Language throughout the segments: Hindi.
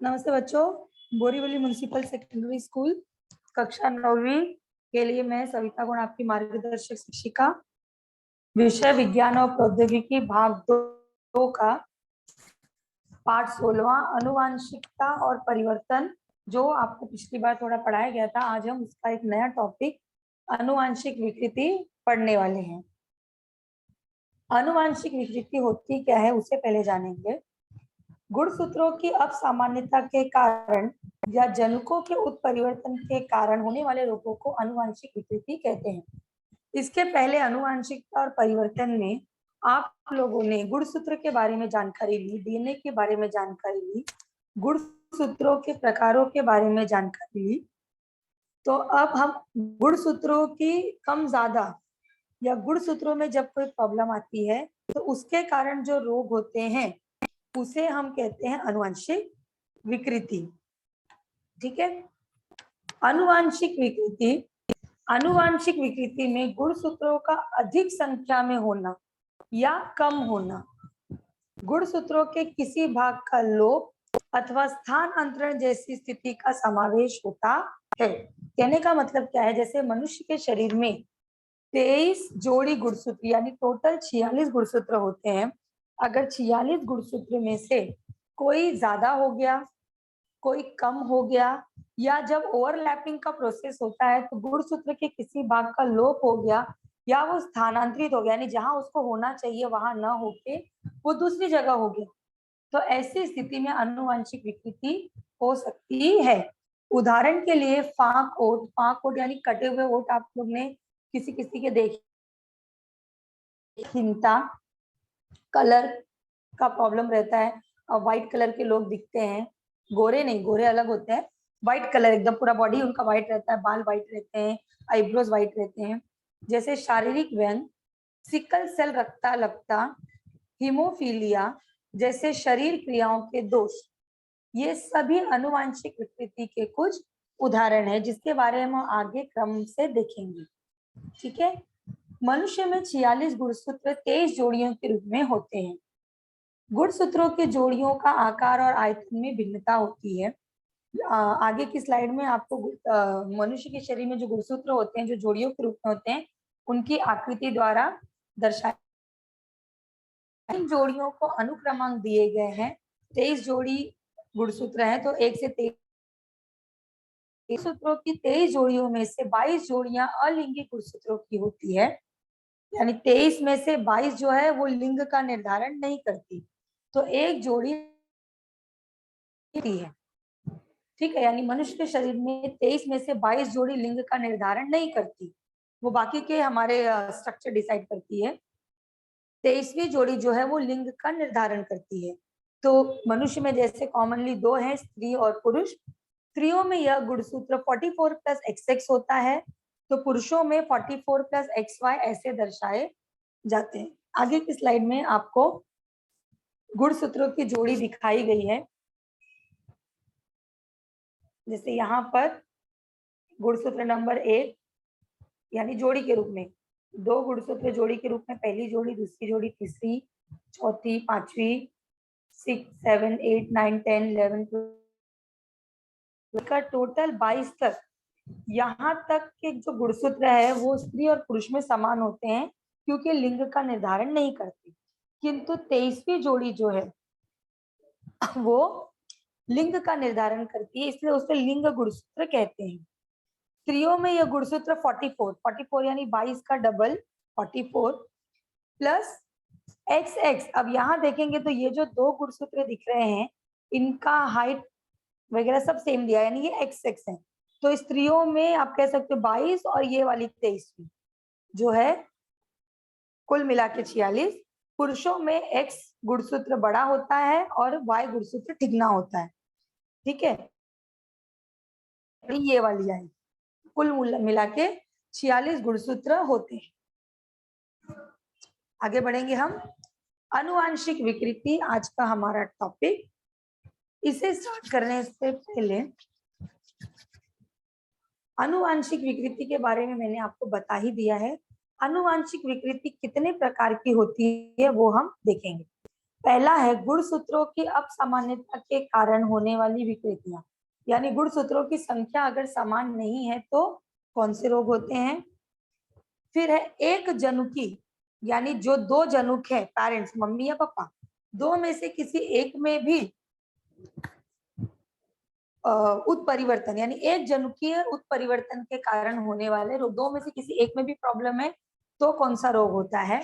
नमस्ते बच्चों, बोरीवली म्युनिसिपल सेकेंडरी स्कूल कक्षा 9वीं के लिए मैं सविता गुण आपकी मार्गदर्शक शिक्षिका। विषय विज्ञान और प्रौद्योगिकी भाग 2 का पाठ 16वां आनुवांशिकता और परिवर्तन, जो आपको पिछली बार थोड़ा पढ़ाया गया था। आज हम उसका एक नया टॉपिक आनुवांशिक विकृति पढ़ने वाले हैं। आनुवांशिक विकृति होती क्या है उसे पहले जानेंगे। गुणसूत्रों की असामान्यता के कारण या जनुकों के उत्परिवर्तन के कारण होने वाले रोगों को आनुवांशिक विकृति कहते हैं। इसके पहले आनुवांशिकता और परिवर्तन में आप लोगों ने गुणसूत्र के बारे में जानकारी ली, डीएनए के बारे में जानकारी ली, गुणसूत्रों के प्रकारों के बारे में जानकारी ली। तो अब हम गुणसूत्रों की कम ज्यादा या गुणसूत्रों में जब कोई प्रॉब्लम आती है तो उसके कारण जो रोग होते हैं उसे हम कहते हैं आनुवांशिक विकृति। ठीक है। आनुवांशिक विकृति में गुणसूत्रों का अधिक संख्या में होना या कम होना, गुणसूत्रों के किसी भाग का लोप अथवा स्थानांतरण जैसी स्थिति का समावेश होता है। कहने का मतलब क्या है, जैसे मनुष्य के शरीर में 23 जोड़ी गुणसूत्र यानी टोटल 46 गुणसूत्र होते हैं। अगर 46 गुणसूत्र में से कोई ज्यादा हो गया, कोई कम हो गया, या जब ओवरलैपिंग का प्रोसेस होता है तो गुणसूत्र के किसी भाग का लोप हो गया या वो स्थानांतरित हो गया, यानी जहां उसको होना चाहिए वहां न होके वो दूसरी जगह हो गया, तो ऐसी स्थिति में आनुवांशिक विकृति हो सकती है। उदाहरण के लिए फाक ओट यानी कटे हुए ओट आप लोग ने किसी किसी के देखे, हिंता कलर का प्रॉब्लम रहता है और व्हाइट कलर के लोग दिखते हैं, गोरे नहीं, गोरे अलग होते हैं, व्हाइट कलर एकदम पूरा बॉडी उनका व्हाइट रहता है, बाल व्हाइट रहते हैं, आईब्रोज व्हाइट रहते हैं। जैसे शारीरिक व्यंग, सिकल सेल रक्ता लगता, हीमोफीलिया जैसे शरीर क्रियाओं के दोष, ये सभी आनुवांशिक विकृति के कुछ उदाहरण है जिसके बारे में हम आगे क्रम से देखेंगे। ठीक है। मनुष्य में 46 गुणसूत्र 23 जोड़ियों के रूप में होते हैं। गुणसूत्रों के जोड़ियों का आकार और आयतन में भिन्नता होती है। आगे की स्लाइड में आपको मनुष्य के शरीर में जो गुणसूत्र होते हैं, जो जोड़ियों के रूप में होते हैं, उनकी आकृति द्वारा दर्शाए। इन जोड़ियों को अनुक्रमांक दिए गए हैं। 23 जोड़ी गुणसूत्र हैं, तो 1 से 23 सूत्रों की 23 जोड़ियों में से 22 जोड़ियां अलिंगी गुणसूत्रों की होती है, यानी 23 में से 22 जो है वो लिंग का निर्धारण नहीं करती, तो एक जोड़ी है। ठीक है, यानी मनुष्य के शरीर में 23 में से 22 जोड़ी लिंग का निर्धारण नहीं करती, वो बाकी के हमारे स्ट्रक्चर डिसाइड करती है। 23वीं जोड़ी जो है वो लिंग का निर्धारण करती है। तो मनुष्य में जैसे कॉमनली 2 है, स्त्री और पुरुष। स्त्रियों में यह गुणसूत्र 44 + XX होता है, तो पुरुषों में 44 + XY ऐसे दर्शाए जाते हैं। आगे की स्लाइड में आपको गुणसूत्रों की जोड़ी दिखाई गई है। जैसे यहाँ पर गुणसूत्र नंबर 1 यानी जोड़ी के रूप में, 2 गुणसूत्र जोड़ी के रूप में, पहली जोड़ी, दूसरी जोड़ी, तीसरी, चौथी, पांचवी, 6, 7, 8, 9, 10, 11, 12 का टोटल 22 तक। यहाँ तक के जो गुणसूत्र है वो स्त्री और पुरुष में समान होते हैं क्योंकि लिंग का निर्धारण नहीं करते, किंतु 23वीं जोड़ी जो है वो लिंग का निर्धारण करती है, इसलिए उसे लिंग गुणसूत्र कहते हैं। स्त्रियों में यह गुणसूत्र 44 यानी 22 का डबल 44 प्लस XX। अब यहाँ देखेंगे तो ये जो 2 गुणसूत्र दिख रहे हैं इनका हाइट वगैरह सब सेम दिया है, यानी ये XX है। तो स्त्रियों में आप कह सकते हो 22 और ये वाली 23वीं जो है कुल मिला के 46। पुरुषों में X गुणसूत्र बड़ा होता है और Y गुणसूत्र ठिगना होता है। ठीक है, ये वाली आई, कुल मिला के 46 गुणसूत्र होते हैं। आगे बढ़ेंगे हम। आनुवांशिक विकृति आज का हमारा टॉपिक। इसे स्टार्ट करने से पहले आनुवांशिक विकृति के बारे में मैंने आपको बता ही दिया है। आनुवांशिक विकृति कितने प्रकार की होती है वो हम देखेंगे। पहला है गुणसूत्रों की असामान्यता के कारण होने वाली विकृतियां, यानी गुणसूत्रों की संख्या अगर समान नहीं है तो कौन से रोग होते हैं। फिर है एक जनुकी, यानी जो दो जनुक है, पेरेंट्स मम्मी या पापा, दो में से किसी एक में भी उत्परिवर्तन, यानी एक जनुकीय उत्परिवर्तन के कारण होने वाले रोग, दो में से किसी एक में भी प्रॉब्लम है तो कौन सा रोग होता है।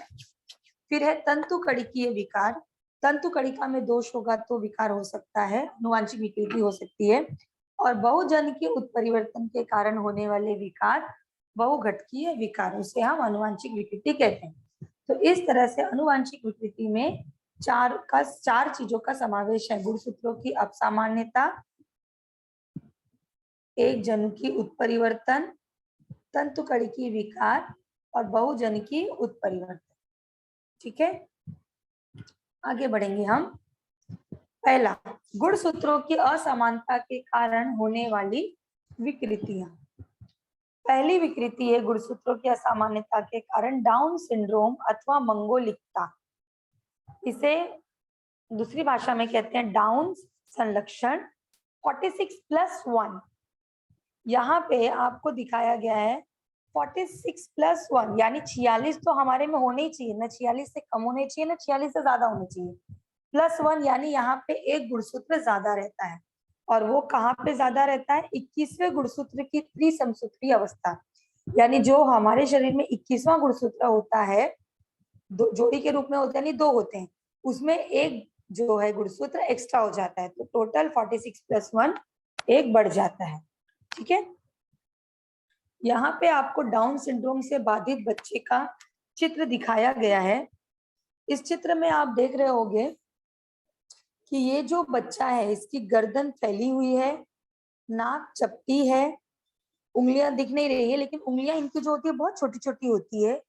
फिर है तंतु कड़िकीय विकार, तंतु कड़िका में दोष होगा तो विकार हो सकता है, अनुवांशिक विकृति हो सकती है। और बहुजनकीय उत्परिवर्तन के कारण होने वाले विकार बहुघटकीय विकार, उसे हम अनुवांशिक विकृति कहते हैं। तो इस तरह से अनुवांशिक विकृति में चार चीजों का समावेश है। गुणसूत्रों की असामान्यता, एक जनुकी उत्परिवर्तन, तंतु कड़िकी विकार और बहुजनकी उत्परिवर्तन। ठीक है, आगे बढ़ेंगे हम। पहला, गुणसूत्रों की असमानता के कारण होने वाली विकृतियां। पहली विकृति है गुणसूत्रों की असामान्यता के कारण डाउन सिंड्रोम अथवा मंगोलिकता। इसे दूसरी भाषा में कहते हैं डाउन संलक्षण। 46+1 यहाँ पे आपको दिखाया गया है। 46+1 यानी 46 तो हमारे में होने ही चाहिए, ना 46 से कम होने चाहिए, ना 46 से ज्यादा होने चाहिए। +1 यानी यहाँ पे एक गुणसूत्र ज्यादा रहता है, और वो कहाँ पे ज्यादा रहता है, 21वें गुणसूत्र की त्रिसमसूत्री अवस्था, यानी जो हमारे शरीर में 21वां गुणसूत्र होता है, जोड़ी के रूप में होते हैं, नहीं दो होते हैं, उसमें एक जो है गुणसूत्र एक्स्ट्रा हो जाता है, तो टोटल 46+1 एक बढ़ जाता है। ठीक है, यहाँ पे आपको डाउन सिंड्रोम से बाधित बच्चे का चित्र दिखाया गया है। इस चित्र में आप देख रहे होंगे कि ये जो बच्चा है इसकी गर्दन फैली हुई है, नाक चपटी है, उंगलियां दिख नहीं रही है, लेकिन उंगलियां इनकी जो होती है बहुत छोटी छोटी होती है,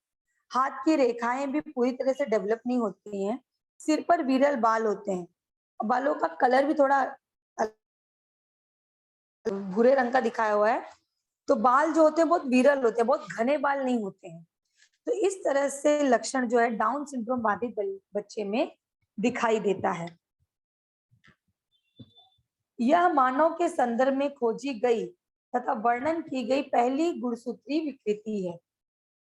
हाथ की रेखाएं भी पूरी तरह से डेवलप नहीं होती हैं, सिर पर विरल बाल होते हैं, बालों का कलर भी थोड़ा भूरे रंग का दिखाया हुआ है, तो बाल जो होते हैं बहुत विरल होते हैं, बहुत घने बाल नहीं होते हैं। तो इस तरह से लक्षण जो है डाउन सिंड्रोम बाधित बच्चे में दिखाई देता है। यह मानव के संदर्भ में खोजी गई तथा वर्णन की गई पहली गुणसूत्री विकृति है।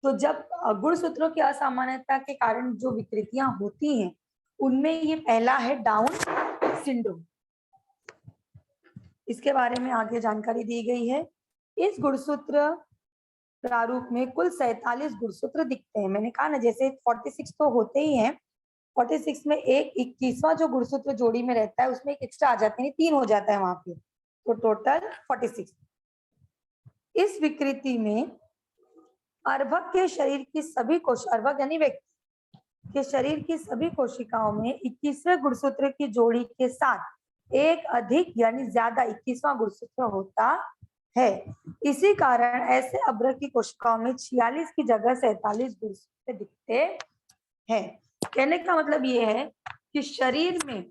तो जब गुणसूत्रों की असामान्यता के कारण जो विकृतियां होती हैं उनमें ये पहला है डाउन सिंड्रोम। इसके बारे में आगे जानकारी दी गई है। इस गुणसूत्र प्रारूप में कुल 47 गुणसूत्र दिखते हैं। मैंने कहा ना जैसे 46 तो होते ही हैं, 46 में एक 21वां जो गुणसूत्र जोड़ी में रहता है उसमें एक एक्स्ट्रा आ जाते हैं, 3 हो जाता है वहां पे, तो टोटल 46। इस विकृति में अर्भक के शरीर की सभी अर्भक यानी व्यक्ति के शरीर की सभी कोशिकाओं में 21वें गुणसूत्र की जोड़ी के साथ एक अधिक यानी ज्यादा 21वां गुणसूत्र होता है। इसी कारण ऐसे अभ्रक की कोशिकाओं में 46 की जगह 47 गुणसूत्र दिखते हैं। कहने का मतलब ये है कि शरीर में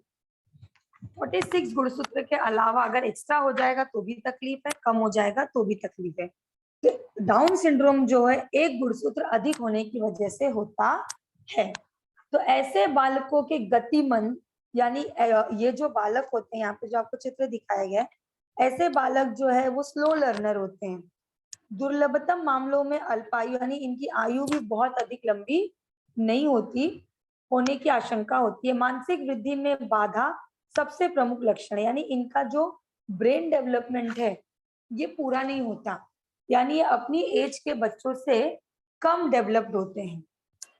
46 गुणसूत्र के अलावा अगर एक्स्ट्रा हो जाएगा तो भी तकलीफ है, कम हो जाएगा तो भी तकलीफ है। तो डाउन सिंड्रोम जो है एक गुणसूत्र अधिक होने की वजह से होता है। तो ऐसे बालकों के गतिमंद, यानी ये जो बालक होते हैं यहाँ पे जो आपको चित्र दिखाया गया है, ऐसे बालक जो है वो स्लो लर्नर होते हैं। दुर्लभतम मामलों में अल्पायु यानी इनकी आयु भी बहुत अधिक लंबी नहीं होती, होने की आशंका होती है। मानसिक वृद्धि में बाधा सबसे प्रमुख लक्षण है, यानी इनका जो ब्रेन डेवलपमेंट है ये पूरा नहीं होता, यानी ये अपनी एज के बच्चों से कम डेवलप्ड होते हैं।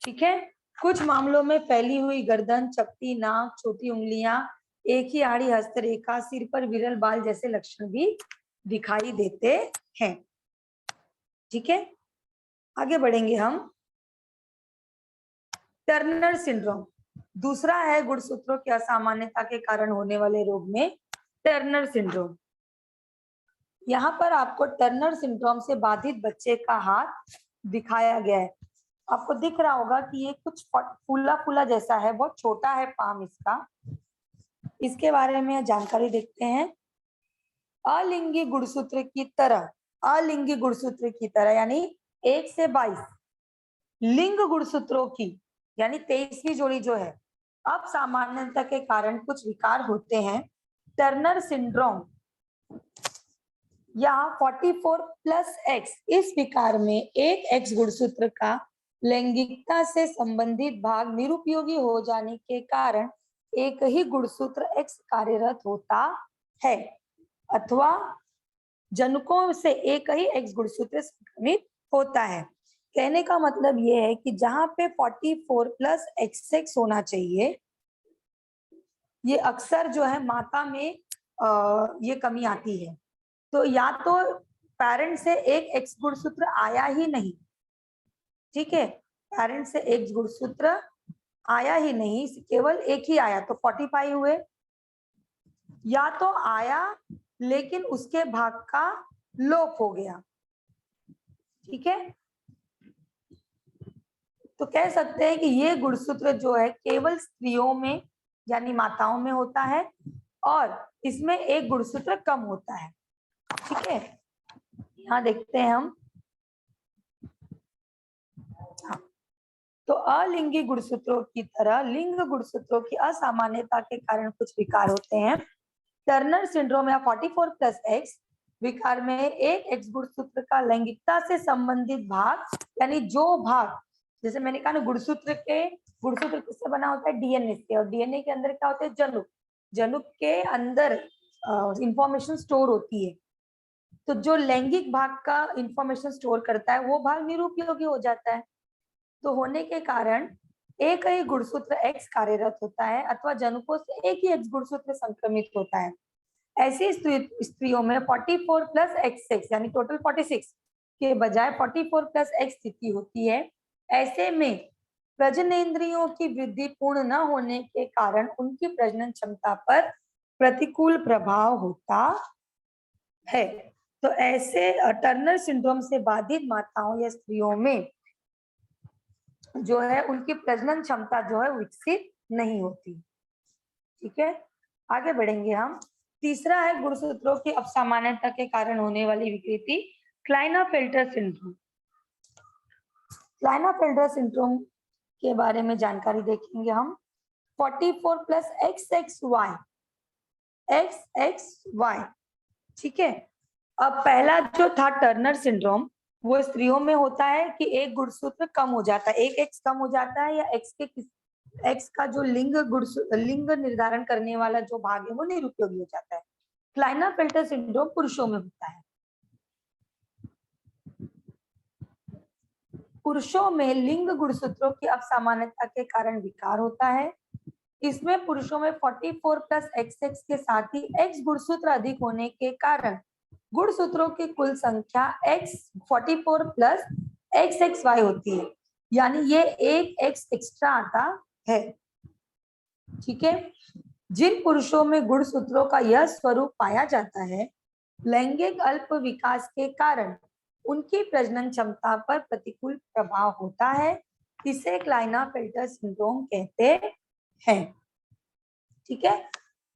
ठीक है, कुछ मामलों में फैली हुई गर्दन, चपटी नाक, छोटी उंगलियां, एक ही आड़ी हस्तरेखा, सिर पर विरल बाल जैसे लक्षण भी दिखाई देते हैं। ठीक है, आगे बढ़ेंगे हम। टर्नर सिंड्रोम दूसरा है गुणसूत्रों की असामान्यता के कारण होने वाले रोग में टर्नर सिंड्रोम। यहाँ पर आपको टर्नर सिंड्रोम से बाधित बच्चे का हाथ दिखाया गया है। आपको दिख रहा होगा कि ये कुछ फूला फूला जैसा है, बहुत छोटा है पाम इसका। इसके बारे में जानकारी देखते हैं। अलिंगी गुणसूत्र की तरह, अलिंगी गुणसूत्र की तरह यानी 1 से 22 लिंग गुणसूत्रों की, यानी 23वीं जोड़ी जो है असामान्यता के कारण कुछ विकार होते हैं। टर्नर सिंड्रोम या 44+X, इस विकार में एक X गुणसूत्र का लैंगिकता से संबंधित भाग निरुपयोगी हो जाने के कारण एक ही गुणसूत्र X कार्यरत होता है, अथवा जनकों से एक ही X गुणसूत्र संक्रमित होता है। कहने का मतलब ये है कि जहां पे 44+XX होना चाहिए, ये अक्सर जो है माता में ये कमी आती है। तो या तो पेरेंट से एक X गुणसूत्र आया ही नहीं, ठीक है, पेरेंट से X गुणसूत्र आया ही नहीं, केवल एक ही आया तो 45 हुए, या तो आया लेकिन उसके भाग का लोप हो गया, ठीक है। तो कह सकते हैं कि ये गुणसूत्र जो है केवल स्त्रियों में यानी माताओं में होता है और इसमें एक गुणसूत्र कम होता है, ठीक है। यहाँ देखते हैं हम, तो अलिंगी गुणसूत्रों की तरह लिंग गुणसूत्रों की असामान्यता के कारण कुछ विकार होते हैं। टर्नर सिंड्रोम या 44+X विकार में एक X गुणसूत्र का लैंगिकता से संबंधित भाग, यानी जो भाग, जैसे मैंने कहा ना, गुणसूत्र किससे बना होता है? डीएनए से, और डीएनए के अंदर क्या होता है? जनुक। जनुक के अंदर इंफॉर्मेशन स्टोर होती है, तो जो लैंगिक भाग का इंफॉर्मेशन स्टोर करता है वो भाग निरुपयोगी हो जाता है। तो होने के कारण एक ही गुणसूत्र X कार्यरत होता है, अथवा जनुकों से एक ही X गुणसूत्र संक्रमित होता है। ऐसी स्त्रियों में 44+X यानी टोटल 46 के बजाय 44+X स्थिति होती है। ऐसे में प्रजनेंद्रियों की वृद्धि पूर्ण न होने के कारण उनकी प्रजनन क्षमता पर प्रतिकूल प्रभाव होता है। तो ऐसे टर्नर सिंड्रोम से बाधित माताओं या स्त्रियों में जो है उनकी प्रजनन क्षमता जो है विकसित नहीं होती, ठीक है। आगे बढ़ेंगे हम। तीसरा है गुणसूत्रों की असामान्यता के कारण होने वाली विकृति, क्लाइनाफेल्टर सिंड्रोम। क्लाइनाफेल्टर सिंड्रोम के बारे में जानकारी देखेंगे हम। 44+XXY, XXY, ठीक है। अब पहला जो था टर्नर सिंड्रोम, वो स्त्रियों में होता है कि एक गुणसूत्र कम हो जाता है, एक X कम हो जाता है, या X का जो लिंग निर्धारण करने वाला जो भाग है वो निरुपयोगी हो जाता है। क्लाइनाफेल्टर सिंड्रोम पुरुषों में होता है। पुरुषों में लिंग गुणसूत्रों की असामान्यता के कारण विकार होता है। इसमें पुरुषों में 44+XX के साथ ही X गुणसूत्र अधिक होने के कारण गुणसूत्रों की कुल संख्या X 44+XXY होती है, यानी ये एक X एक्स्ट्रा आता है, ठीक है। जिन पुरुषों में गुणसूत्रों का यह स्वरूप पाया जाता है, लैंगिक अल्प विकास के कारण उनकी प्रजनन क्षमता पर प्रतिकूल प्रभाव होता है। इसे क्लाइनाफेल्टर सिंड्रोम कहते हैं, ठीक है।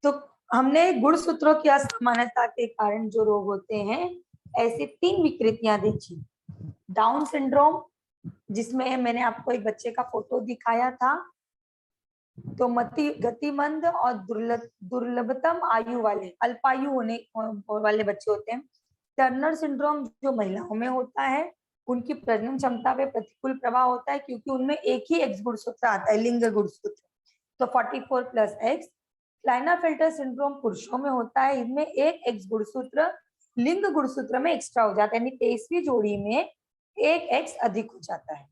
तो हमने गुणसूत्रों की असामान्यता के कारण जो रोग होते हैं, ऐसे 3 विकृतियां देखी। डाउन सिंड्रोम, जिसमें मैंने आपको एक बच्चे का फोटो दिखाया था, तो गतिमंद और दुर्लभतम आयु वाले, अल्पायु होने वाले बच्चे होते हैं। टर्नर सिंड्रोम जो महिलाओं में होता है, उनकी प्रजनन क्षमता पे प्रतिकूल प्रभाव होता है क्योंकि उनमें एक ही X गुणसूत्र आता है, लिंग गुणसूत्र, तो 44+X। क्लाइनाफेल्टर सिंड्रोम पुरुषों में होता है, इनमें एक X गुणसूत्र लिंग गुणसूत्र में एक्स्ट्रा हो जाता है, यानी 23वीं जोड़ी में एक X अधिक हो जाता है।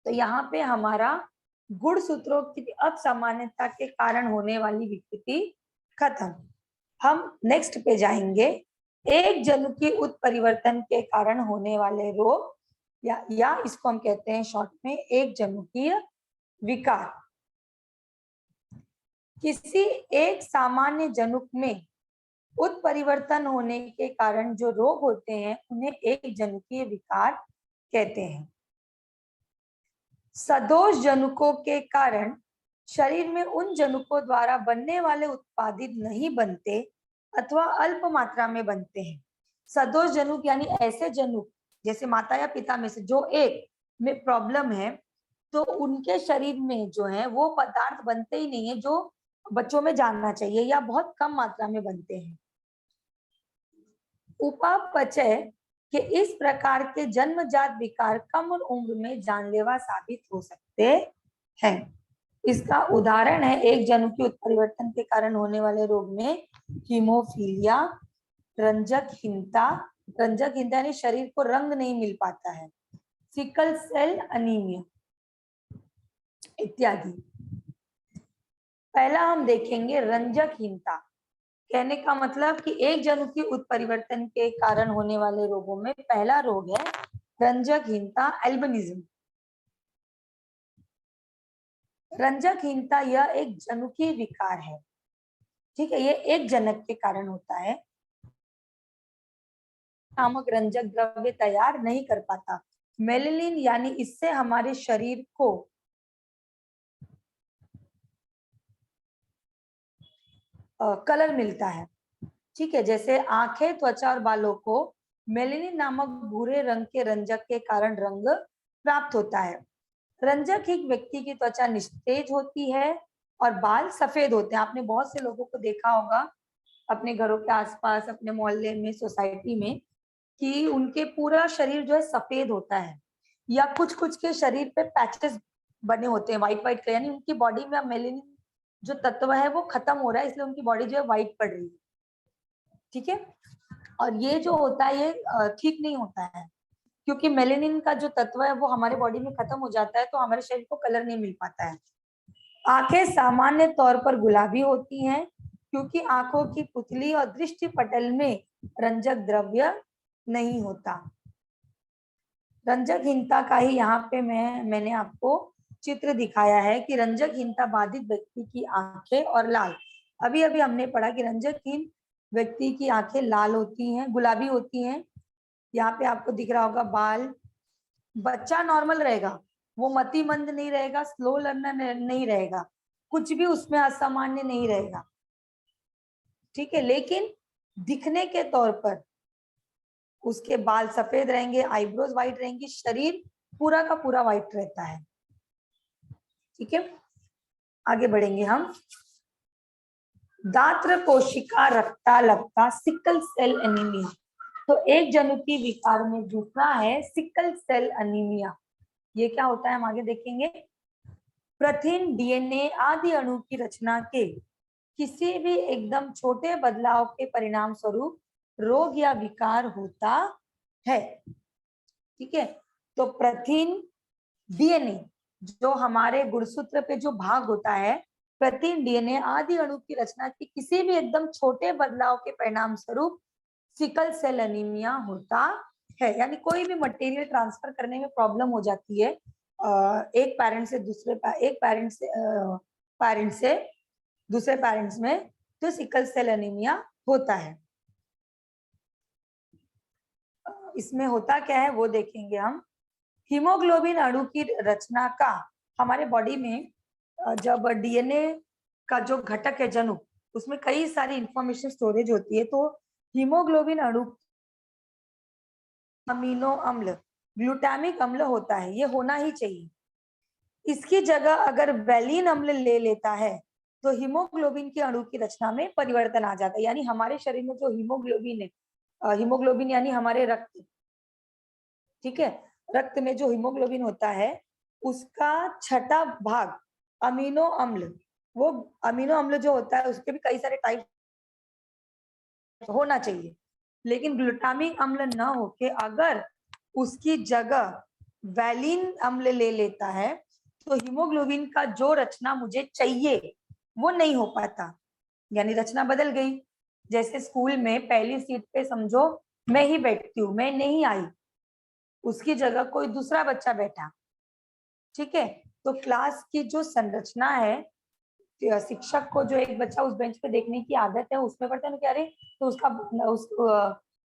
तो यहाँ पे हमारा गुणसूत्रों की असामान्यता के कारण होने वाली विकृति खत्म। हम नेक्स्ट पे जाएंगे। एक जनुकीय उत्परिवर्तन के कारण होने वाले रोग, या इसको हम कहते हैं शॉर्ट में एक जनुकीय विकार। किसी एक सामान्य जनुक में उत्परिवर्तन होने के कारण जो रोग होते हैं उन्हें एक जनुकीय विकार कहते हैं। सदोष जनुकों के कारण शरीर में उन जनुकों द्वारा बनने वाले उत्पादित नहीं बनते अथवा अल्प मात्रा में बनते हैं। सदोष जनुक यानी ऐसे जनुक, जैसे माता या पिता में से जो एक में प्रॉब्लम है, तो उनके शरीर में जो है वो पदार्थ बनते ही नहीं है जो बच्चों में जानना चाहिए, या बहुत कम मात्रा में बनते हैं। उपापचय के इस प्रकार के जन्मजात विकार कम उम्र में जानलेवा साबित हो सकते हैं। इसका उदाहरण है एक जनुकीय उत्परिवर्तन के कारण होने वाले रोग में हीमोफीलिया, रंजकहीनता, रंजकहीनता यानी शरीर को रंग नहीं मिल पाता है, सिकल सेल अनीमिया इत्यादि। पहला हम देखेंगे रंजकहीनता। कहने का मतलब कि एक जनुकीय उत्परिवर्तन के कारण होने वाले रोगों में पहला रोग है रंजकहीनता, एल्बिनिज्म। रंजकहीनता यह एक जनुकीय विकार है, ठीक है, ये एक जनक के कारण होता है। नामक रंजक द्रव्य तैयार नहीं कर पाता, मेलेनिन, यानी इससे हमारे शरीर को कलर मिलता है, ठीक है। जैसे आंखें, त्वचा और बालों को मेलेनिन नामक भूरे रंग के रंजक के कारण रंग प्राप्त होता है। रंजक एक व्यक्ति की त्वचा निस्तेज होती है और बाल सफेद होते हैं। आपने बहुत से लोगों को देखा होगा अपने घरों के आसपास, अपने मोहल्ले में, सोसाइटी में, कि उनके पूरा शरीर जो है सफेद होता है, या कुछ कुछ के शरीर पे पैचेस बने होते हैं व्हाइट व्हाइट, यानी उनकी बॉडी में मेलेनिन जो तत्व है वो खत्म हो रहा है, इसलिए उनकी बॉडी जो है व्हाइट पड़ रही है, ठीक है। और ये जो होता है ये ठीक नहीं होता है, क्योंकि मेलेनिन का जो तत्व है वो हमारे बॉडी में खत्म हो जाता है तो हमारे शरीर को कलर नहीं मिल पाता है। आंखें सामान्य तौर पर गुलाबी होती हैं क्योंकि आंखों की पुतली और दृष्टि पटल में रंजक द्रव्य नहीं होता। रंजकहीनता का ही यहाँ पे मैंने आपको चित्र दिखाया है कि रंजकहीनता बाधित व्यक्ति की आंखें और लाल, अभी अभी हमने पढ़ा कि रंजकहीन व्यक्ति की आंखें लाल होती हैं, गुलाबी होती हैं। यहाँ पे आपको दिख रहा होगा बाल। बच्चा नॉर्मल रहेगा, वो मतिमंद नहीं रहेगा, स्लो लर्नर नहीं रहेगा, कुछ भी उसमें असामान्य नहीं रहेगा, ठीक है। लेकिन दिखने के तौर पर उसके बाल सफेद रहेंगे, आईब्रोज व्हाइट रहेंगी, शरीर पूरा का पूरा व्हाइट रहता है, ठीक है। आगे बढ़ेंगे हम। दात्र कोशिका रक्ताल्पता, सिकल सेल एनीमिया। तो एक जनुकीय विकार में दूसरा है सिकल सेल अनीमिया। ये क्या होता है हम आगे देखेंगे। प्रथिन, डीएनए आदि अणु की रचना के किसी भी एकदम छोटे बदलाव के परिणाम स्वरूप रोग या विकार होता है, ठीक है। तो प्रथिन, डीएनए, जो हमारे गुणसूत्र पे जो भाग होता है, प्रथिन, डीएनए आदि अणु की रचना के किसी भी एकदम छोटे बदलाव के परिणाम स्वरूप सिकल सेल एनीमिया होता है। यानी कोई भी मटेरियल ट्रांसफर करने में प्रॉब्लम हो जाती है एक पेरेंट से दूसरे पेरेंट से दूसरे पेरेंट्स में, तो सिकल सेल एनीमिया होता है। इसमें होता क्या है वो देखेंगे हम। हीमोग्लोबिन अणु की रचना का हमारे बॉडी में जब डीएनए का जो घटक है जनु, उसमें कई सारी इंफॉर्मेशन स्टोरेज होती है। तो हीमोग्लोबिन अणु अमीनो अम्ल, ग्लूटामिक अम्ल होता है, ये होना ही चाहिए। इसकी जगह अगर वैलिन अम्ल ले लेता है तो हीमोग्लोबिन के अणु की रचना में परिवर्तन आ जाता है। यानी हमारे शरीर में जो हीमोग्लोबिन है, हीमोग्लोबिन यानी हमारे रक्त, ठीक है, रक्त में जो हीमोग्लोबिन होता है उसका छठा भाग अमीनो अम्ल, वो अमीनो अम्ल जो होता है उसके भी कई सारे टाइप होना चाहिए, लेकिन ग्लूटामिक अम्ल न होके अगर उसकी जगह वैलिन अम्ल ले लेता है तो हीमोग्लोबिन का जो रचना मुझे चाहिए वो नहीं हो पाता, यानी रचना बदल गई। जैसे स्कूल में पहली सीट पे समझो मैं ही बैठती हूँ, मैं नहीं आई, उसकी जगह कोई दूसरा बच्चा बैठा, ठीक है। तो क्लास की जो संरचना है, शिक्षक को जो एक बच्चा उस बेंच पे देखने की आदत है उसमें पढ़ता है ना कि अरे, तो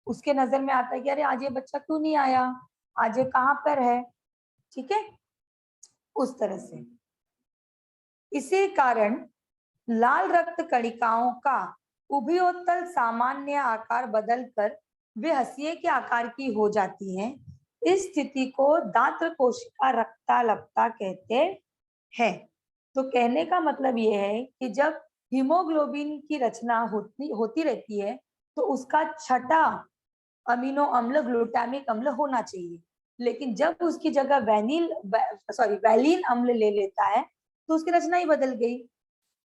उसके नजर में आता है कि अरे आज ये बच्चा क्यों नहीं आया, आज ये कहाँ पर है, ठीक है, उस तरह से। इसी कारण लाल रक्त कणिकाओं का उभयोत्तल सामान्य आकार बदलकर वे हंसिए के आकार की हो जाती हैं। इस स्थिति को दात्र कोशिका रक्ताल्पता कहते हैं। तो कहने का मतलब ये है कि जब हीमोग्लोबिन की रचना होती रहती है तो उसका छठा अमीनो अम्ल ग्लूटामिक अम्ल होना चाहिए, लेकिन जब उसकी जगह वैलीन अम्ल ले लेता है तो उसकी रचना ही बदल गई।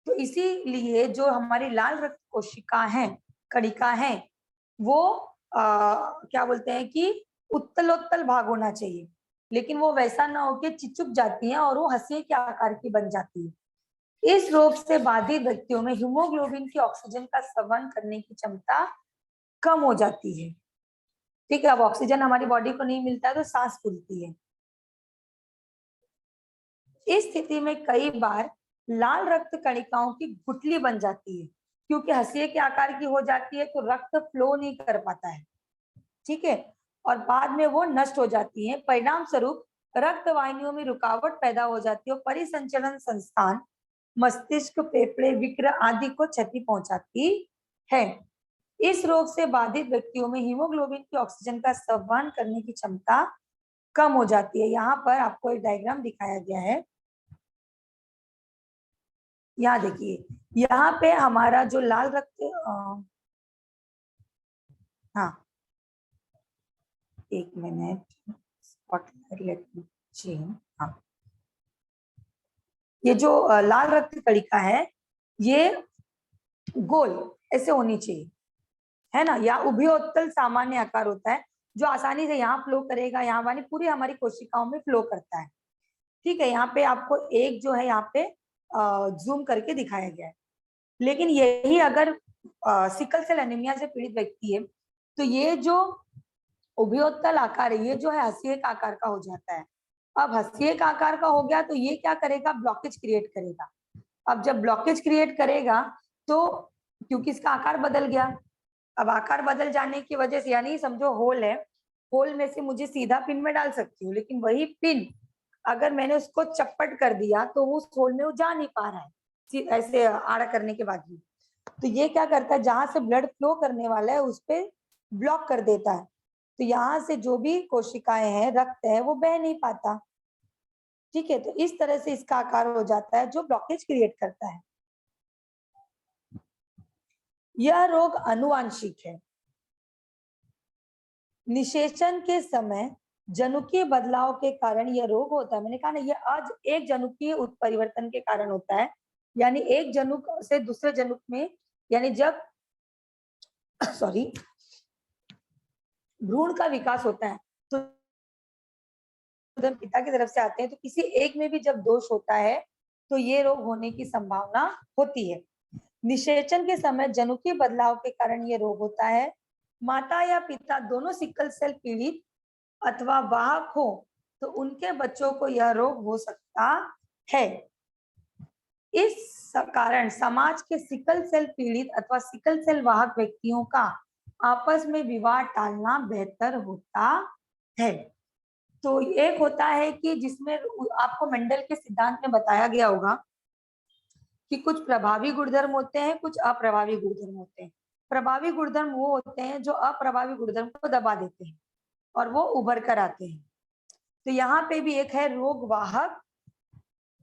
तो इसीलिए जो हमारी लाल रक्त कोशिका है, कणिका है, वो क्या बोलते हैं कि उत्तलोत्तल भाग होना चाहिए, लेकिन वो वैसा ना होके चिचुक जाती है और वो हंसिए के आकार की बन जाती है। इस रोग से बाधित व्यक्तियों में हीमोग्लोबिन की ऑक्सीजन का संवहन करने की क्षमता कम हो जाती है। ठीक है, अब ऑक्सीजन हमारी बॉडी को नहीं मिलता है तो सांस फूलती है। इस स्थिति में कई बार लाल रक्त कणिकाओं की गुठली बन जाती है, क्योंकि हंसिए के आकार की हो जाती है तो रक्त फ्लो नहीं कर पाता है। ठीक है, और बाद में वो नष्ट हो जाती है। परिणाम स्वरूप रक्त वाहिनियों में रुकावट पैदा हो जाती है और परिसंचरण संस्थान, मस्तिष्क, फेफड़े, विक्र आदि को क्षति पहुंचाती है। इस रोग से बाधित व्यक्तियों में हीमोग्लोबिन की ऑक्सीजन का संवहन करने की क्षमता कम हो जाती है। यहाँ पर आपको एक डायग्राम दिखाया गया है, यहाँ देखिए, यहाँ पे हमारा जो लाल रक्त हाँ, एक मिनट, लेट मी चेंज। हाँ, ये जो लाल रक्त कणिका है ये गोल ऐसे होनी चाहिए, है ना, या उभयोत्तल सामान्य आकार होता है जो आसानी से यहाँ फ्लो करेगा, यहाँ वाली पूरी हमारी कोशिकाओं में फ्लो करता है। ठीक है, यहाँ पे आपको एक जो है यहाँ पे जूम करके दिखाया गया है। लेकिन यही अगर सिकल सेल एनीमिया से पीड़ित व्यक्ति है तो ये जो उभयोत्तल आकार है ये जो है हंसिए आकार का हो जाता है। अब हंसिए आकार का हो गया तो ये क्या करेगा, ब्लॉकेज क्रिएट करेगा। अब जब ब्लॉकेज क्रिएट करेगा तो क्योंकि इसका आकार बदल गया, अब आकार बदल जाने की वजह से, यानी समझो होल है, होल में से मुझे सीधा पिन में डाल सकती हूँ, लेकिन वही पिन अगर मैंने उसको चप्पट कर दिया तो उस होल में वो जा नहीं पा रहा है ऐसे आड़ा करने के बाद भी। तो ये क्या करता है, जहां से ब्लड फ्लो करने वाला है उस पर ब्लॉक कर देता है, तो यहाँ से जो भी कोशिकाएं हैं, रक्त है, वो बह नहीं पाता। ठीक है, तो इस तरह से इसका आकार हो जाता है जो ब्लॉकेज क्रिएट करता है। यह रोग अनुवांशिक है। निषेचन के समय जनुकीय बदलाव के कारण यह रोग होता है। मैंने कहा ना, यह आज एक जनुकीय उत्परिवर्तन के कारण होता है, यानी एक जनुक से दूसरे जनुक में, यानी जब सॉरी भ्रूण का विकास होता है तो पिता की तरफ से आते हैं, तो किसी एक में भी जब दोष होता है तो ये रोग होने की संभावना होती है। निषेचन के समय जनुकीय बदलाव के कारण ये रोग होता है। माता या पिता दोनों सिकल सेल पीड़ित अथवा वाहक हो तो उनके बच्चों को यह रोग हो सकता है। इस कारण समाज के सिकल सेल पीड़ित अथवा सिकल सेल वाहक व्यक्तियों का आपस में विवाह टालना बेहतर होता है। तो एक होता है कि जिसमें आपको मेंडल के सिद्धांत में बताया गया होगा कि कुछ प्रभावी गुणधर्म होते हैं, कुछ अप्रभावी गुणधर्म होते हैं। प्रभावी गुणधर्म वो होते हैं जो अप्रभावी गुणधर्म को दबा देते हैं और वो उभर कर आते हैं। तो यहाँ पे भी एक है रोग वाहक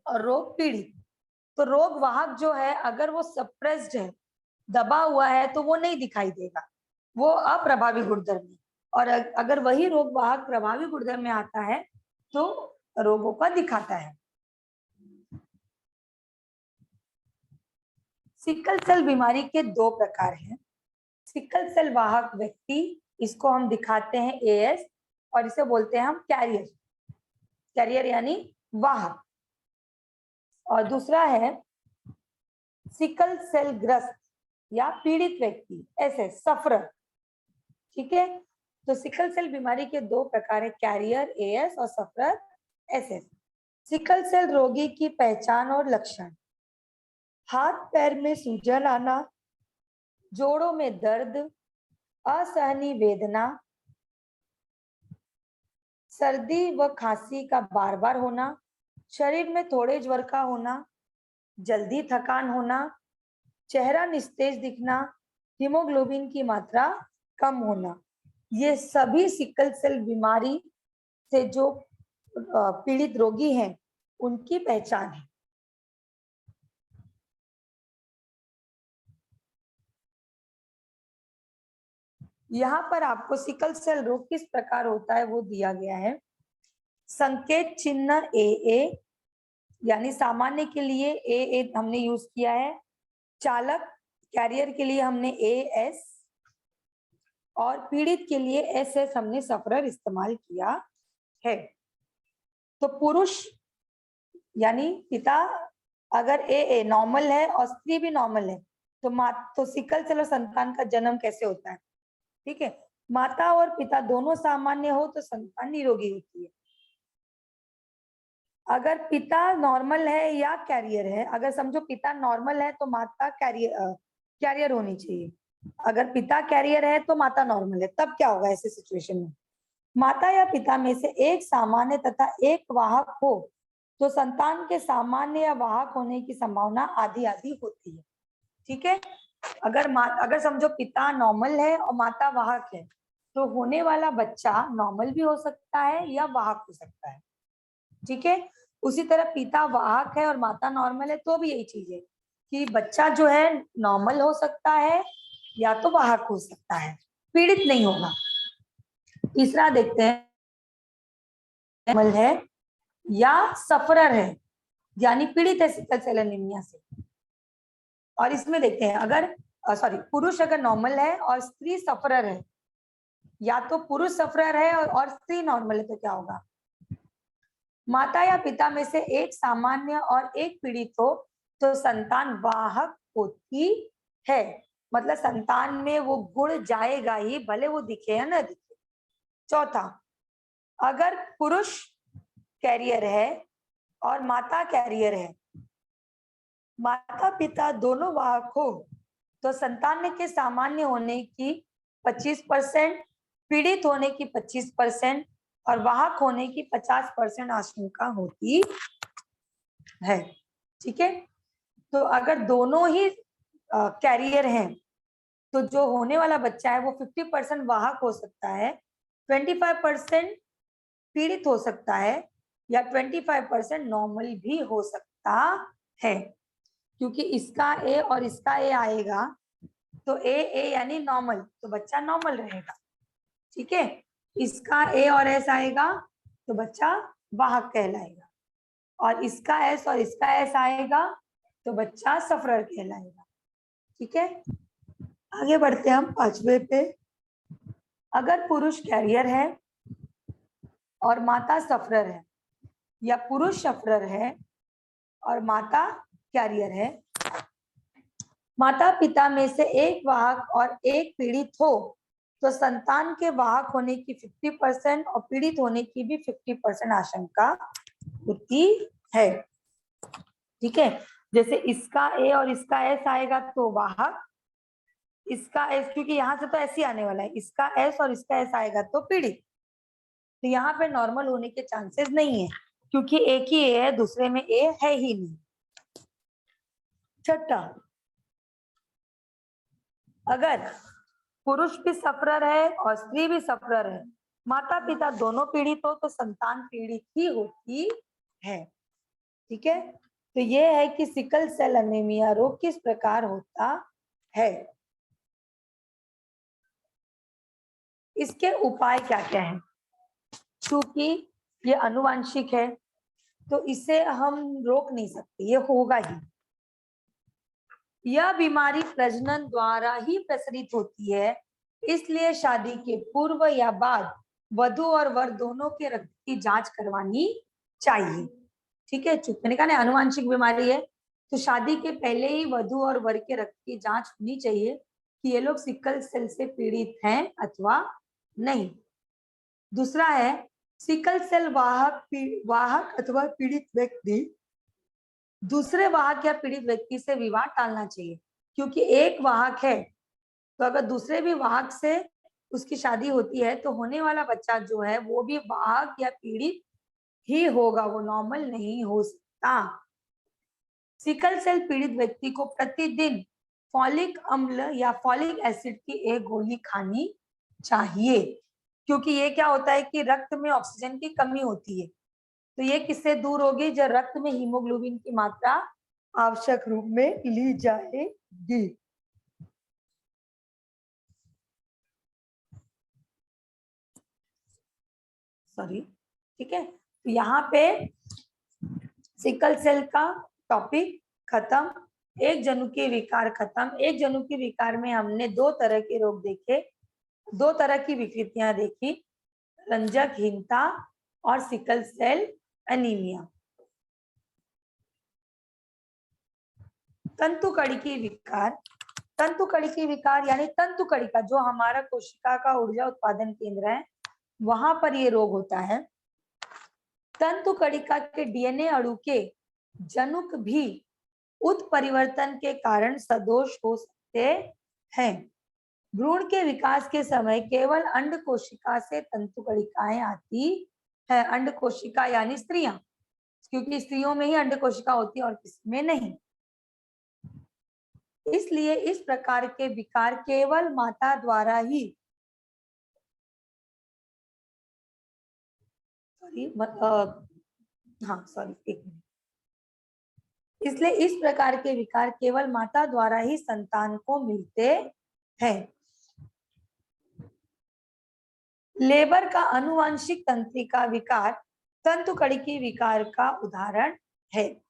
और रोग पीड़ित। तो रोग वाहक जो है अगर वो सप्रेस्ड है, दबा हुआ है, तो वो नहीं दिखाई देगा, वो अप्रभावी गुणधर्म है। और अगर वही रोग वाहक प्रभावी गुणधर्म में आता है तो रोगों का दिखाता है। सिकल सेल बीमारी के दो प्रकार हैं। सिकल सेल वाहक व्यक्ति, इसको हम दिखाते हैं एएस, और इसे बोलते हैं हम कैरियर, कैरियर यानी वाहक। और दूसरा है सिकल सेल ग्रस्त या पीड़ित व्यक्ति, ऐसे सफरर। ठीक है, तो सिकल सेल बीमारी के दो प्रकार है, कैरियर एएस और सफरर एसएस। सिकल सेल रोगी की पहचान और लक्षण: हाथ पैर में सूजन आना, जोड़ों में दर्द, असहनीय वेदना, सर्दी व खांसी का बार बार होना, शरीर में थोड़े ज्वर का होना, जल्दी थकान होना, चेहरा निस्तेज दिखना, हीमोग्लोबिन की मात्रा कम होना, ये सभी सिकल सेल बीमारी से जो पीड़ित रोगी हैं उनकी पहचान है। यहाँ पर आपको सिकल सेल रोग किस प्रकार होता है वो दिया गया है। संकेत चिन्ह ए यानी सामान्य के लिए ए हमने यूज किया है, चालक कैरियर के लिए हमने एस और पीड़ित के लिए एस हमने सफरर इस्तेमाल किया है। तो पुरुष यानी पिता अगर ए नॉर्मल है और स्त्री भी नॉर्मल है तो सिकल सेल और संतान का जन्म कैसे होता है। ठीक है, माता और पिता दोनों सामान्य हो तो संतान निरोगी होती है। अगर पिता नॉर्मल है या कैरियर है, अगर समझो पिता नॉर्मल है तो माता कैरियर होनी चाहिए। अगर पिता कैरियर है तो माता नॉर्मल है। तब क्या होगा ऐसे सिचुएशन में, माता या पिता में से एक सामान्य तथा एक वाहक हो तो संतान के सामान्य या वाहक होने की संभावना आधी आधी होती है। ठीक है, अगर समझो पिता नॉर्मल है और माता वाहक है तो होने वाला बच्चा नॉर्मल भी हो सकता है या वाहक हो सकता है। ठीक है, उसी तरह पिता वाहक है और माता नॉर्मल है तो भी यही चीज है कि बच्चा जो है नॉर्मल हो सकता है या तो वाहक हो सकता है, पीड़ित नहीं होगा। तीसरा देखते हैं, नॉर्मल है या सफरर है यानी पीड़ित है सिकल सेल एनीमिया से। और इसमें देखते हैं अगर पुरुष अगर नॉर्मल है और स्त्री सफरर है, या तो पुरुष सफरर है और स्त्री नॉर्मल है तो क्या होगा। माता या पिता में से एक सामान्य और एक पीड़ित हो तो संतान वाहक होती है, मतलब संतान में वो गुण जाएगा ही, भले वो दिखे या ना दिखे। चौथा, अगर पुरुष कैरियर है और माता कैरियर है, माता पिता दोनों वाहक हो तो संतान के सामान्य होने की 25%, पीड़ित होने की 25% और वाहक होने की 50% आशंका होती है। ठीक है, तो अगर दोनों ही कैरियर हैं तो जो होने वाला बच्चा है वो 50% वाहक हो सकता है, 25% पीड़ित हो सकता है या 25% नॉर्मल भी हो सकता है। क्योंकि इसका ए और इसका ए आएगा तो ए यानी नॉर्मल, तो बच्चा नॉर्मल रहेगा। ठीक है, इसका ए और एस आएगा तो बच्चा वाहक कहलाएगा, और इसका एस और इसका एस आएगा तो बच्चा सफरर कहलाएगा। ठीक है, आगे बढ़ते हैं हम पांचवे पे। अगर पुरुष कैरियर है और माता सफरर है, या पुरुष सफरर है और माता कैरियर है, माता पिता में से एक वाहक और एक पीड़ित हो तो संतान के वाहक होने की 50% और पीड़ित होने की भी 50% आशंका होती है। ठीक है, जैसे इसका ए और इसका एस आएगा तो वाहक, इसका एस क्योंकि यहाँ से तो ऐसे आने वाला है, इसका एस और इसका एस आएगा तो पीड़ित, तो यहाँ पे नॉर्मल होने के चांसेस नहीं है क्योंकि एक ही ए है, दूसरे में ए है ही नहीं। छठा, अगर पुरुष भी सफरर है और स्त्री भी सफरर है, माता पिता दोनों पीड़ित हो तो संतान पीड़ित ही होती है। ठीक है, तो ये है कि सिकल सेल एनीमिया रोग किस प्रकार होता है, इसके उपाय क्या क्या हैं। क्योंकि ये अनुवांशिक है तो इसे हम रोक नहीं सकते, ये होगा ही। यह बीमारी प्रजनन द्वारा ही प्रसारित होती है, इसलिए शादी के पूर्व या बाद वधु और वर दोनों के रक्त की जांच करवानी चाहिए। ठीक है, चूंकि मैंने कहा ना अनुवांशिक बीमारी है तो शादी के पहले ही वधु और वर के रक्त की जांच होनी चाहिए कि ये लोग सिकल सेल से पीड़ित हैं अथवा नहीं। दूसरा है, सिकल सेल वाहक अथवा पीड़ित व्यक्ति दूसरे वाहक या पीड़ित व्यक्ति से विवाह टालना चाहिए, क्योंकि एक वाहक है तो अगर दूसरे भी वाहक से उसकी शादी होती है तो होने वाला बच्चा जो है वो भी वाहक या पीड़ित ही होगा, वो नॉर्मल नहीं हो सकता। सिकल सेल पीड़ित व्यक्ति को प्रतिदिन फॉलिक अम्ल या फॉलिक एसिड की एक गोली खानी चाहिए, क्योंकि ये क्या होता है कि रक्त में ऑक्सीजन की कमी होती है, तो ये किससे दूर होगी, जब रक्त में हीमोग्लोबिन की मात्रा आवश्यक रूप में ली जाएगी। सॉरी, ठीक है। तो यहाँ पे सिकल सेल का टॉपिक खत्म, एक जनुकीय विकार खत्म। एक जनुकीय विकार में हमने दो तरह के रोग देखे, दो तरह की विकृतियां देखी, रंजकहीनता और सिकल सेल एनीमिया। तंतुकणिकीय विकार, तंतुकणिकीय विकार यानी तंतुकणिका जो हमारा कोशिका का ऊर्जा उत्पादन केंद्र है, वहां पर ये रोग होता है। तंतुकणिका के डीएनए अणु के जनुक भी उत्परिवर्तन के कारण सदोष हो सकते हैं। भ्रूण के विकास के समय केवल अंड कोशिका से तंतुकणिकाएं आती है। अंड कोशिका यानी स्त्रियां, क्योंकि स्त्रियों में ही अंड कोशिका होती है और किसी में नहीं। इसलिए इस प्रकार के विकार केवल माता द्वारा ही, एक मिनट, इसलिए इस प्रकार के विकार केवल माता द्वारा ही संतान को मिलते हैं। लेबर का आनुवंशिक तंत्रिका विकार तंतुकणिकीय विकार का उदाहरण है।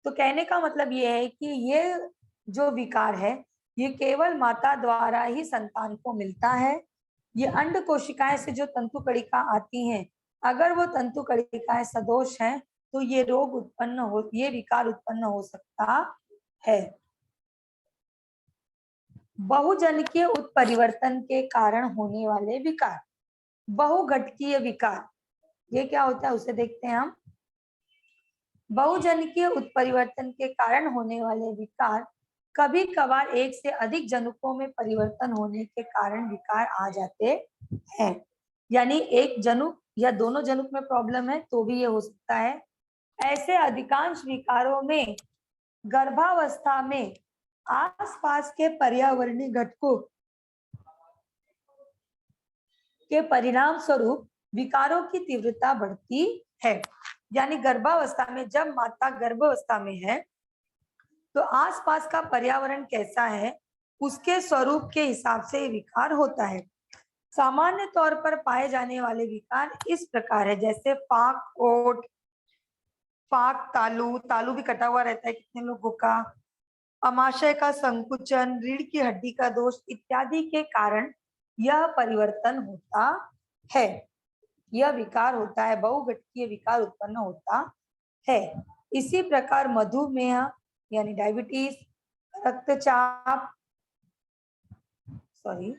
तो कहने का मतलब ये है कि ये जो विकार है ये केवल माता द्वारा ही संतान को मिलता है। ये अंड कोशिकाएं से जो तंतुकणिका आती हैं, अगर वो तंतुकणिकाएं सदोष हैं तो ये रोग उत्पन्न हो, ये विकार उत्पन्न हो सकता है। बहुजनकीय उत्परिवर्तन के कारण होने वाले विकार, बहुघटकीय विकार, ये क्या होता है उसे देखते हैं हम। बहुजनकीय उत्परिवर्तन के कारण होने वाले विकार कभी कभार एक से अधिक जनुकों में परिवर्तन होने के कारण विकार आ जाते हैं। यानी एक जनुक या दोनों जनुक में प्रॉब्लम है तो भी ये हो सकता है। ऐसे अधिकांश विकारों में गर्भावस्था में आसपास के पर्यावरणीय घटकों के परिणाम स्वरूप विकारों की तीव्रता बढ़ती है। यानी गर्भावस्था में, जब माता गर्भावस्था में है तो आसपास का पर्यावरण कैसा है उसके स्वरूप के हिसाब से विकार होता है। सामान्य तौर पर पाए जाने वाले विकार इस प्रकार है, जैसे पाक ओट, पाक तालू, तालू भी कटा हुआ रहता है कितने लोगों का, अमाशय का संकुचन, रीढ़ की हड्डी का दोष इत्यादि के कारण यह परिवर्तन होता है, यह विकार होता है, बहुघटकीय विकार उत्पन्न होता है। इसी प्रकार मधुमेह यानी डायबिटीज, रक्तचाप, सॉरी,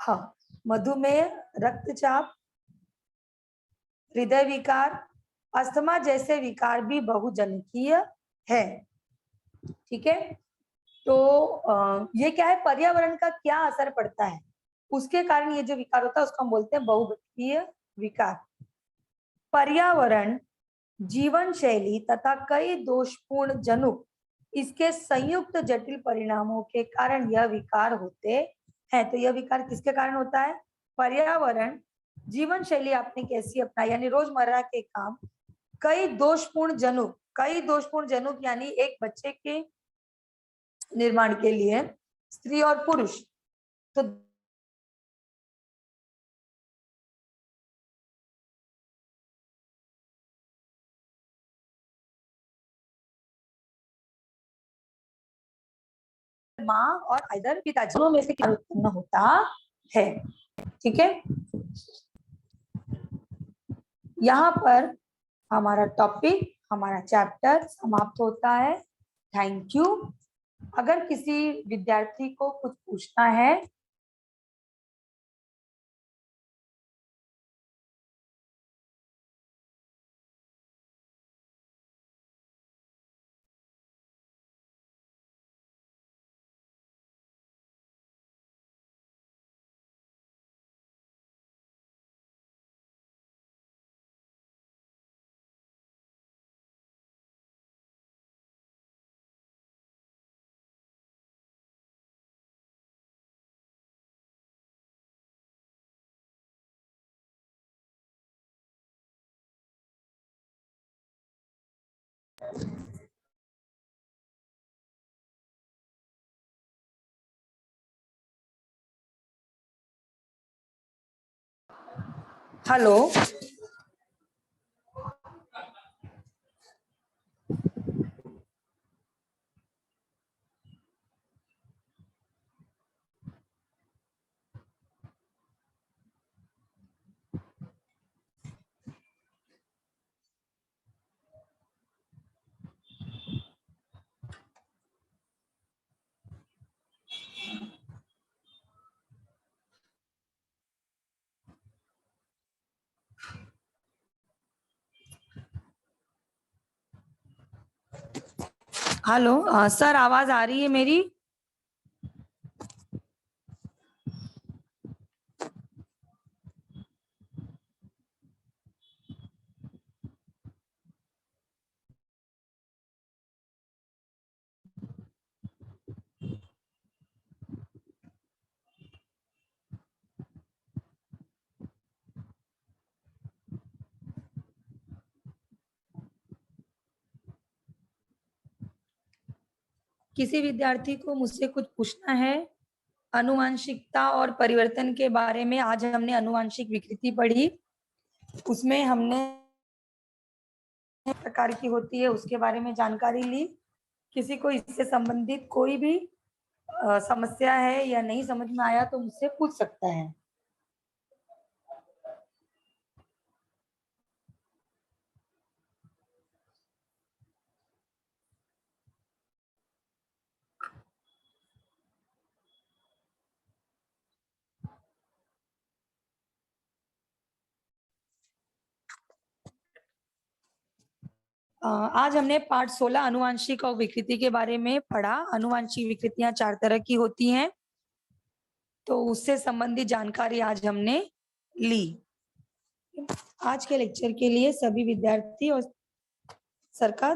हाँ, मधुमेह, रक्तचाप, हृदय विकार, अस्थमा जैसे विकार भी बहुजनकीय है। ठीक है। तो ये क्या है, पर्यावरण का क्या असर पड़ता है उसके कारण ये जो विकार होता है उसको हम बोलते हैं बहुघटकीय विकार। पर्यावरण, जीवन शैली तथा कई दोषपूर्ण जनुक, इसके संयुक्त जटिल परिणामों के कारण यह विकार होते हैं। तो यह विकार किसके कारण होता है, पर्यावरण, जीवन शैली आपने कैसी अपनाई यानी रोजमर्रा के काम, कई दोषपूर्ण जनुक, कई दोषपूर्ण जनुक यानी एक बच्चे के निर्माण के लिए स्त्री और पुरुष, तो माँ और इधर पिताजी, दोनों में से क्या उत्पन्न होता है। ठीक है, यहाँ पर हमारा टॉपिक, हमारा चैप्टर समाप्त होता है। Thank you. अगर किसी विद्यार्थी को कुछ पूछना है हेलो, हेलो सर, आवाज आ रही है मेरी? किसी विद्यार्थी को मुझसे कुछ पूछना है? आनुवंशिकता और परिवर्तन के बारे में आज हमने आनुवंशिक विकृति पढ़ी। उसमें हमने प्रकार की होती है उसके बारे में जानकारी ली। किसी को इससे संबंधित कोई भी समस्या है या नहीं समझ में आया तो मुझसे पूछ सकता है। आज हमने पाठ 16 आनुवंशिक और विकृति के बारे में पढ़ा। आनुवंशिक विकृतियां 4 तरह की होती हैं, तो उससे संबंधित जानकारी आज हमने ली। आज के लेक्चर के लिए सभी विद्यार्थी और सर का